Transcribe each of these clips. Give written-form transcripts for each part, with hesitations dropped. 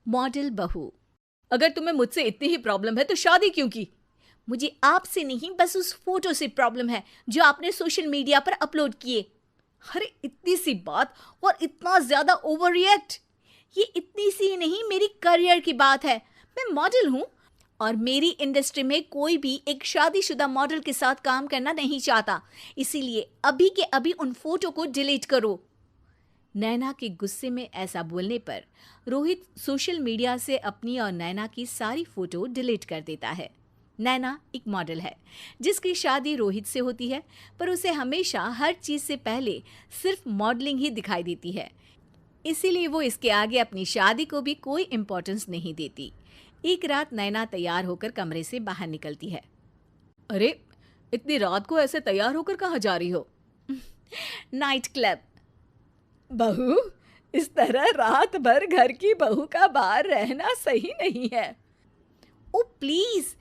Model बहू। अगर तुम्हें मुझसे इतनी ही प्रॉब्लम है तो शादी क्यों की? मुझे आपसे नहीं, बस उस फोटो से प्रॉब्लम है जो आपने सोशल मीडिया पर अपलोड किए। अरे इतनी सी बात और इतना ज्यादा ओवर रिएक्ट। ये इतनी सी नहीं, मेरी करियर की बात है। मैं मॉडल हूँ और मेरी इंडस्ट्री में कोई भी एक शादीशुदा मॉडल के साथ काम करना नहीं चाहता। इसीलिए अभी के अभी उन फोटो को डिलीट करो। नैना के गुस्से में ऐसा बोलने पर रोहित सोशल मीडिया से अपनी और नैना की सारी फोटो डिलीट कर देता है। नैना एक मॉडल है जिसकी शादी रोहित से होती है, पर उसे हमेशा हर चीज से पहले सिर्फ मॉडलिंग ही दिखाई देती है। इसीलिए वो इसके आगे अपनी शादी को भी कोई इम्पोर्टेंस नहीं देती। एक रात नैना तैयार होकर कमरे से बाहर निकलती है। अरे इतनी रात को ऐसे तैयार होकर कहाँ जा रही हो? Night club. बहू, इस तरह रात भर घर की बहू का बाहर रहना सही नहीं है। ओ प्लीज,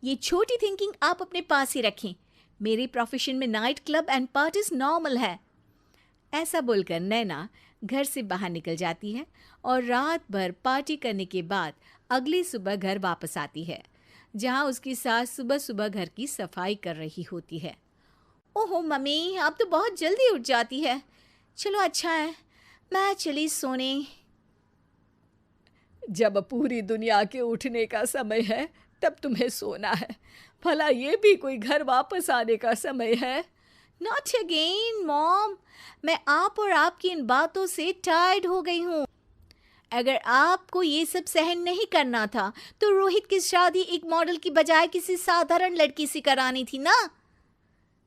ये छोटी थिंकिंग आप अपने पास ही रखें। मेरे प्रोफेशन में night club and parties normal है। ऐसा बोलकर नैना घर से बाहर निकल जाती है और रात भर पार्टी करने के बाद अगली सुबह घर वापस आती है, जहां उसकी सास सुबह सुबह घर की सफाई कर रही होती है। ओहो मम्मी, आप तो बहुत जल्दी उठ जाती है। चलो अच्छा है, मैं चली सोने। जब पूरी दुनिया के उठने का समय है तब तुम्हें सोना है। भला ये भी कोई घर वापस आने का समय है? नॉट अगेन मॉम, मैं आप और आपकी इन बातों से टायर्ड हो गई हूँ। अगर आपको ये सब सहन नहीं करना था तो रोहित की शादी एक मॉडल की बजाय किसी साधारण लड़की से करानी थी ना।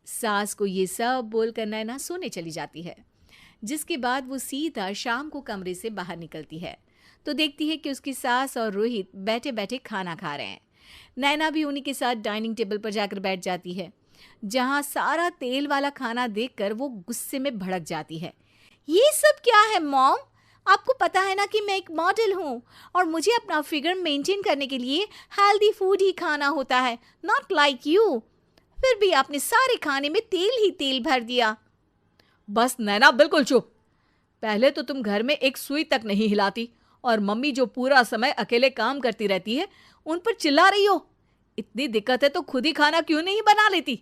सास को ये सब बोलकर नैना सोने चली जाती है, जिसके बाद वो सीधा शाम को कमरे से बाहर निकलती है तो देखती है कि उसकी सास और रोहित बैठे बैठे खाना खा रहे हैं। नैना भी उन्हीं के साथ डाइनिंग टेबल पर जाकर बैठ जाती है, जहां सारा तेल वाला खाना देखकर वो गुस्से में भड़क जाती है। ये सब क्या है मॉम? आपको पता है ना कि मैं एक मॉडल हूँ और मुझे अपना फिगर मेंटेन करने के लिए हेल्दी फूड ही खाना होता है, नॉट लाइक यू। फिर भी आपने सारे खाने में तेल ही तेल भर दिया। बस नैना, बिल्कुल चुप। पहले तो तुम घर में एक सुई तक नहीं हिलाती और मम्मी जो पूरा समय अकेले काम करती रहती है उन पर चिल्ला रही हो। इतनी दिक्कत है तो खुद ही खाना क्यों नहीं बना लेती?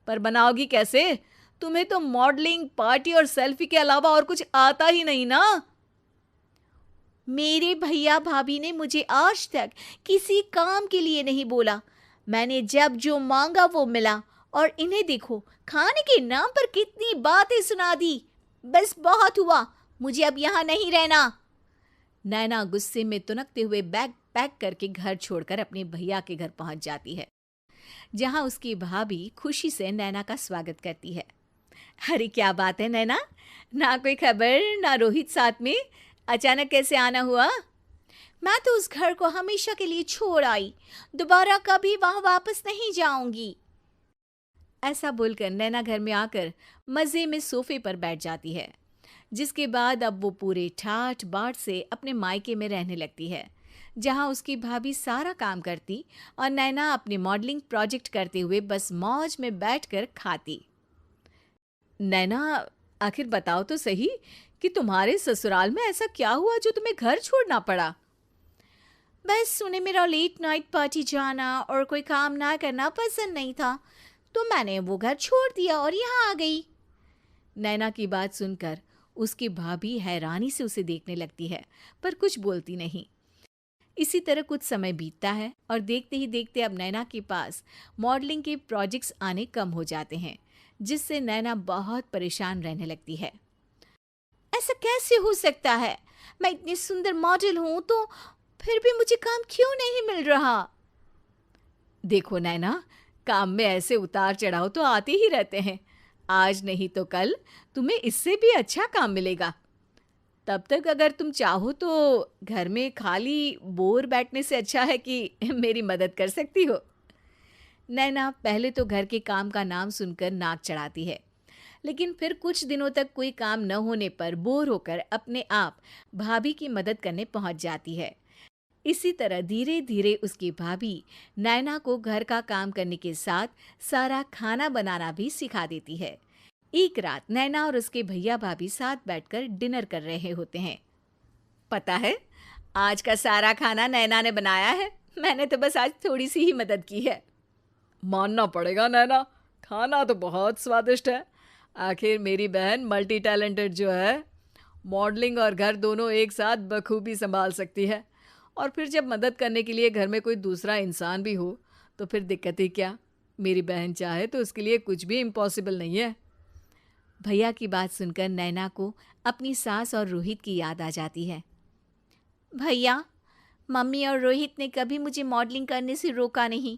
पर बनाओगी कैसे? तुम्हें तो मॉडलिंग, पार्टी और सेल्फी के अलावा और कुछ आता ही नहीं ना। मेरे भैया भाभी ने मुझे आज तक किसी काम के लिए नहीं बोला। मैंने जब जो मांगा वो मिला और इन्हें देखो, खाने के नाम पर कितनी बातें सुना दी। बस बहुत हुआ, मुझे अब यहाँ नहीं रहना। नैना गुस्से में तुनकते हुए बैग पैक करके घर छोड़कर अपने भैया के घर पहुंच जाती है, जहां उसकी भाभी खुशी से नैना का स्वागत करती है। अरे क्या बात है नैना, ना कोई खबर ना रोहित साथ में, अचानक कैसे आना हुआ? मैं तो उस घर को हमेशा के लिए छोड़ आई, दोबारा कभी वहां वापस नहीं जाऊंगी। ऐसा बोलकर नैना घर में आकर मजे में सोफे पर बैठ जाती है, जिसके बाद अब वो पूरे ठाठ बाट से अपने मायके में रहने लगती है, जहां उसकी भाभी सारा काम करती और नैना अपने मॉडलिंग प्रोजेक्ट करते हुए बस मौज में बैठकर खाती। नैना, आखिर बताओ तो सही कि तुम्हारे ससुराल में ऐसा क्या हुआ जो तुम्हें घर छोड़ना पड़ा? बस उन्हें मेरा लेट नाइट पार्टी जाना और कोई काम ना करना पसंद नहीं था, तो मैंने वो घर छोड़ दिया और यहाँ आ गई। नैना की बात सुनकर उसकी भाभी हैरानी से उसे देखने लगती है, पर कुछ बोलती नहीं। इसी तरह कुछ समय बीतता है और देखते ही देखते अब नैना के पास मॉडलिंग के प्रोजेक्ट्स आने कम हो जाते हैं, जिससे नैना बहुत परेशान रहने लगती है। ऐसा कैसे हो सकता है? मैं इतनी सुंदर मॉडल हूं तो फिर भी मुझे काम क्यों नहीं मिल रहा? देखो नैना, काम में ऐसे उतार चढ़ाव तो आते ही रहते हैं। आज नहीं तो कल तुम्हें इससे भी अच्छा काम मिलेगा। तब तक अगर तुम चाहो तो घर में खाली बोर बैठने से अच्छा है कि मेरी मदद कर सकती हो। नैना पहले तो घर के काम का नाम सुनकर नाक चढ़ाती है, लेकिन फिर कुछ दिनों तक कोई काम न होने पर बोर होकर अपने आप भाभी की मदद करने पहुंच जाती है। इसी तरह धीरे धीरे उसकी भाभी नैना को घर का काम करने के साथ सारा खाना बनाना भी सिखा देती है। एक रात नैना और उसके भैया भाभी साथ बैठकर डिनर कर रहे होते हैं। पता है, आज का सारा खाना नैना ने बनाया है, मैंने तो बस आज थोड़ी सी ही मदद की है। मानना पड़ेगा नैना, खाना तो बहुत स्वादिष्ट है। आखिर मेरी बहन मल्टी टैलेंटेड जो है, मॉडलिंग और घर दोनों एक साथ बखूबी संभाल सकती है। और फिर जब मदद करने के लिए घर में कोई दूसरा इंसान भी हो तो फिर दिक्कत ही क्या। मेरी बहन चाहे तो उसके लिए कुछ भी इम्पॉसिबल नहीं है। भैया की बात सुनकर नैना को अपनी सास और रोहित की याद आ जाती है। भैया, मम्मी और रोहित ने कभी मुझे मॉडलिंग करने से रोका नहीं।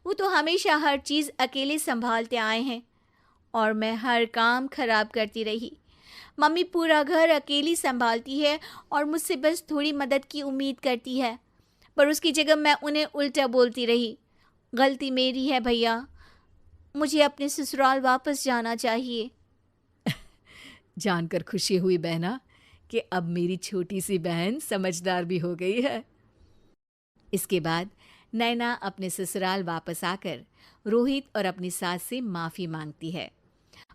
वो तो हमेशा हर चीज़ अकेले संभालते आए हैं और मैं हर काम खराब करती रही। मम्मी पूरा घर अकेली संभालती है और मुझसे बस थोड़ी मदद की उम्मीद करती है, पर उसकी जगह मैं उन्हें उल्टा बोलती रही। गलती मेरी है भैया, मुझे अपने ससुराल वापस जाना चाहिए। जानकर खुशी हुई बहना कि अब मेरी छोटी सी बहन समझदार भी हो गई है। इसके बाद नैना अपने ससुराल वापस आकर रोहित और अपनी सास से माफ़ी मांगती है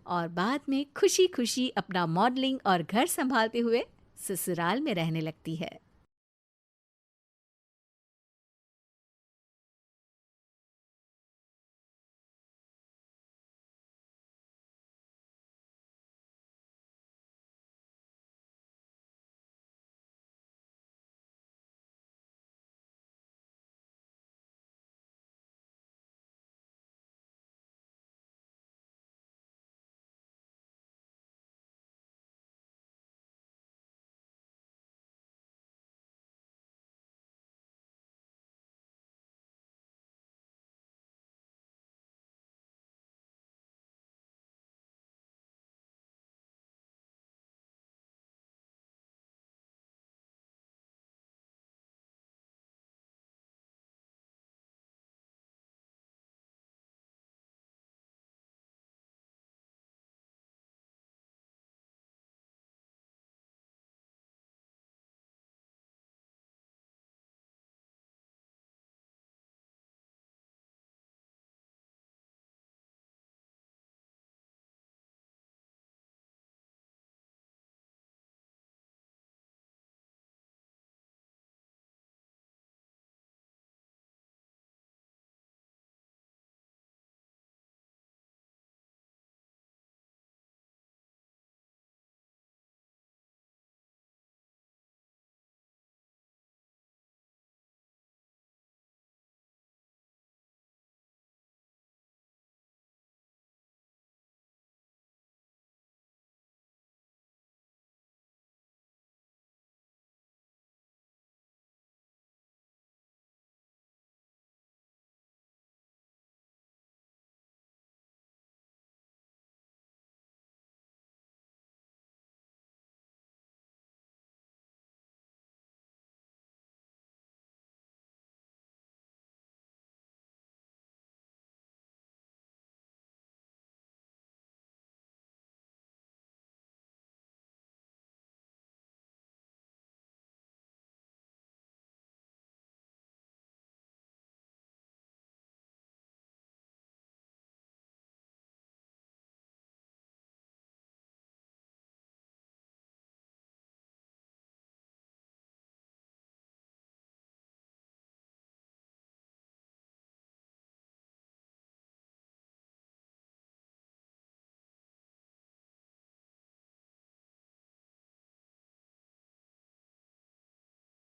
और बाद में खुशी खुशी अपना मॉडलिंग और घर संभालते हुए ससुराल में रहने लगती है।